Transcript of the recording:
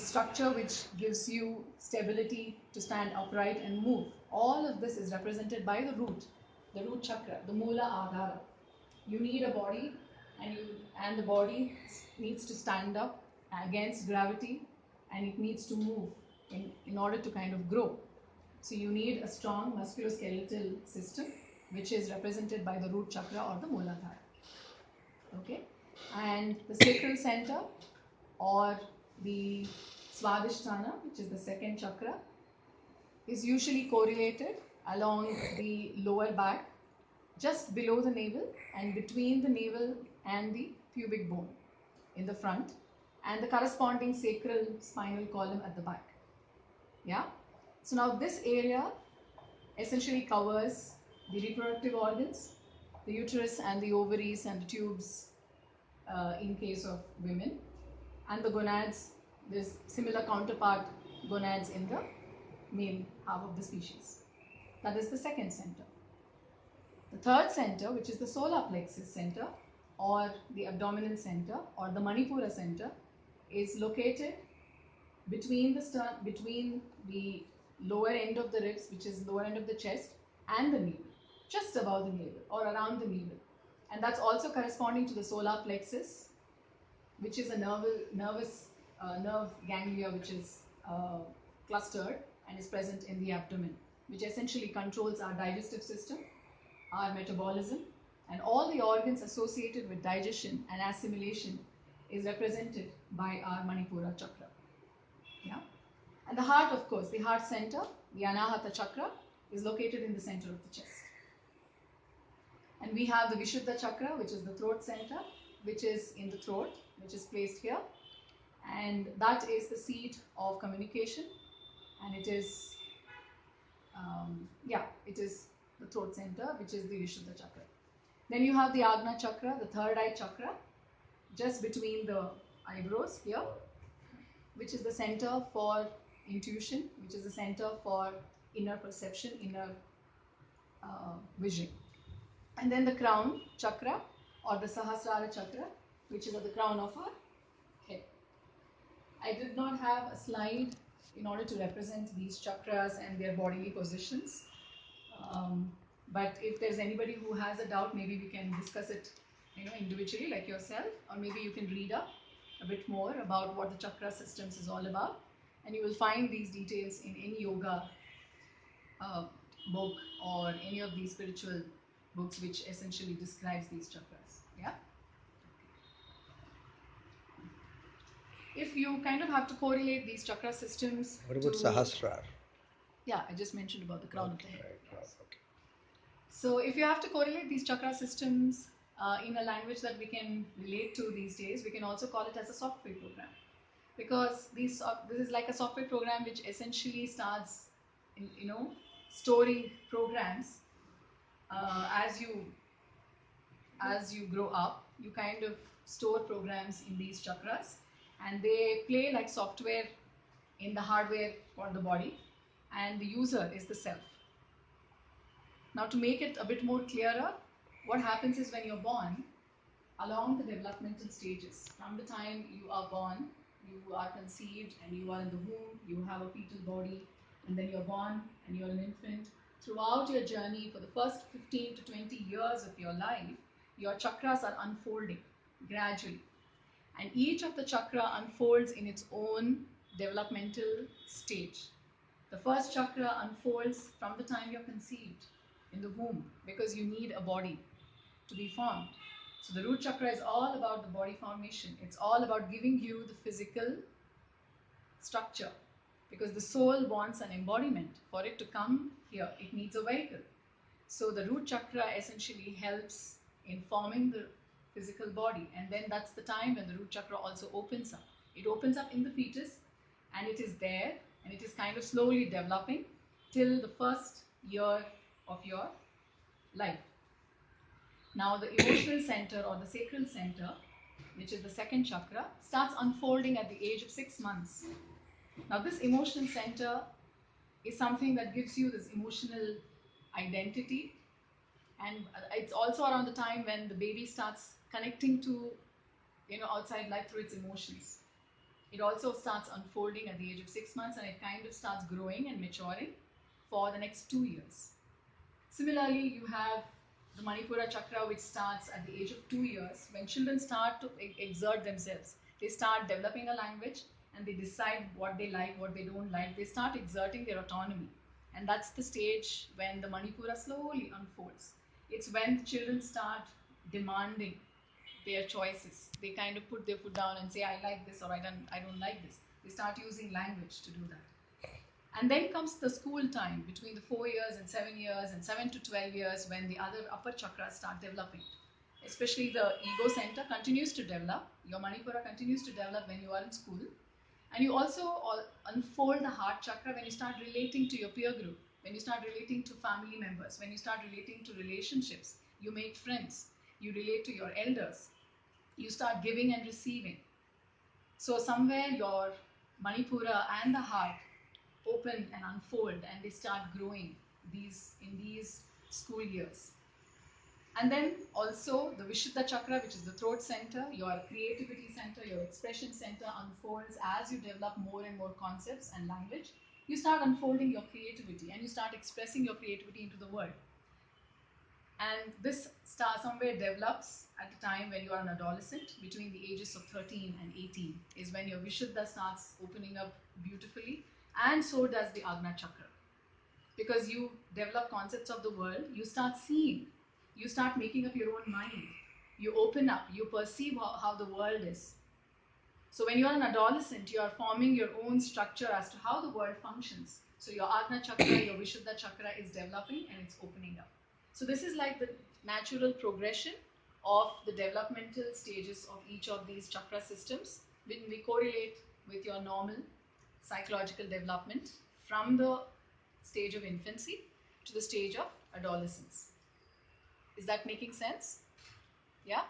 structure which gives you stability to stand upright and move. All of this is represented by the root chakra, the Mula Adhara. You need a body, and the body needs to stand up against gravity, and it needs to move in order to kind of grow. So you need a strong musculoskeletal system, which is represented by the root chakra or the Muladhara. Okay, and the sacral center or the Swadhisthana, which is the second chakra, is usually correlated along the lower back, just below the navel and between the navel and the pubic bone in the front, and the corresponding sacral spinal column at the back. Yeah. So now this area essentially covers the reproductive organs, the uterus and the ovaries and the tubes in case of women, and the gonads. There's similar counterpart gonads in the male half of the species. That is the second center. The third center, which is the solar plexus center or the abdominal center or the Manipura center, is located between the lower end of the ribs, which is lower end of the chest, and the navel, just above the navel or around the navel. And that's also corresponding to the solar plexus, which is a nerve ganglia which is clustered and is present in the abdomen, which essentially controls our digestive system, our metabolism, and all the organs associated with digestion and assimilation is represented by our Manipura chakra. Yeah? And the heart, of course, the heart center, the Anahata chakra, is located in the center of the chest. And we have the Vishuddha chakra, which is the throat center, which is in the throat, which is placed here. And that is the seat of communication. And it is, it is the throat center, which is the Vishuddha chakra. Then you have the Agna chakra, the third eye chakra, just between the eyebrows here, which is the center for intuition, which is the center for inner perception, inner vision. And then the crown chakra or the Sahasrara chakra, which is at the crown of our head. I did not have a slide in order to represent these chakras and their bodily positions. But if there's anybody who has a doubt, maybe we can discuss it, individually, like yourself, or maybe you can read up a bit more about what the chakra systems is all about, and you will find these details in any yoga book or any of these spiritual books which essentially describes these chakras. Yeah. If you kind of have to correlate these chakra systems. What about Sahasrar? Yeah, I just mentioned about the crown of the head. Right. Yes. Okay. So if you have to correlate these chakra systems in a language that we can relate to these days, we can also call it as a software program, because this is like a software program which essentially starts, storing programs as you grow up. You kind of store programs in these chakras, and they play like software in the hardware for the body, and the user is the self. Now, to make it a bit more clearer, what happens is when you're born, along the developmental stages, from the time you are born, you are conceived and you are in the womb, you have a fetal body, and then you're born and you're an infant. Throughout your journey, for the first 15 to 20 years of your life, your chakras are unfolding gradually. And each of the chakra unfolds in its own developmental stage. The first chakra unfolds from the time you're conceived in the womb, because you need a body to be formed. So the root chakra is all about the body formation. It's all about giving you the physical structure, because the soul wants an embodiment. For it to come here, it needs a vehicle. So the root chakra essentially helps in forming the physical body, and then that's the time when the root chakra also opens up. It opens up in the fetus, and it is there, and it is kind of slowly developing till the first year of your life. Now the emotional center or the sacral center, which is the second chakra, starts unfolding at the age of 6 months. Now this emotional center is something that gives you this emotional identity, and it's also around the time when the baby starts connecting to outside life through its emotions. It also starts unfolding at the age of 6 months, and it kind of starts growing and maturing for the next 2 years. Similarly, you have the Manipura chakra, which starts at the age of 2 years. When children start to exert themselves, they start developing a language and they decide what they like, what they don't like. They start exerting their autonomy. And that's the stage when the Manipura slowly unfolds. It's when the children start demanding their choices. They kind of put their foot down and say, I like this, or I don't like this. They start using language to do that. And then comes the school time between the 4 years and 7 years and 7 to 12 years, when the other upper chakras start developing. Especially the ego center continues to develop. Your Manipura continues to develop when you are in school. And you also unfold the heart chakra when you start relating to your peer group, when you start relating to family members, when you start relating to relationships. You make friends, you relate to your elders, you start giving and receiving. So somewhere your Manipura and the heart open and unfold, and they start growing in these school years. And then also the Vishuddha chakra, which is the throat center, your creativity center, your expression center, unfolds as you develop more and more concepts and language. You start unfolding your creativity and you start expressing your creativity into the world. And this star somewhere develops at the time when you are an adolescent, between the ages of 13 and 18 is when your Vishuddha starts opening up beautifully, and so does the Agna chakra. Because you develop concepts of the world, you start seeing, you start making up your own mind, you open up, you perceive how the world is. So when you are an adolescent, you are forming your own structure as to how the world functions. So your Agna chakra, your Vishuddha chakra is developing and it's opening up. So this is like the natural progression of the developmental stages of each of these chakra systems, when we correlate with your normal psychological development from the stage of infancy to the stage of adolescence. Is that making sense? Yeah?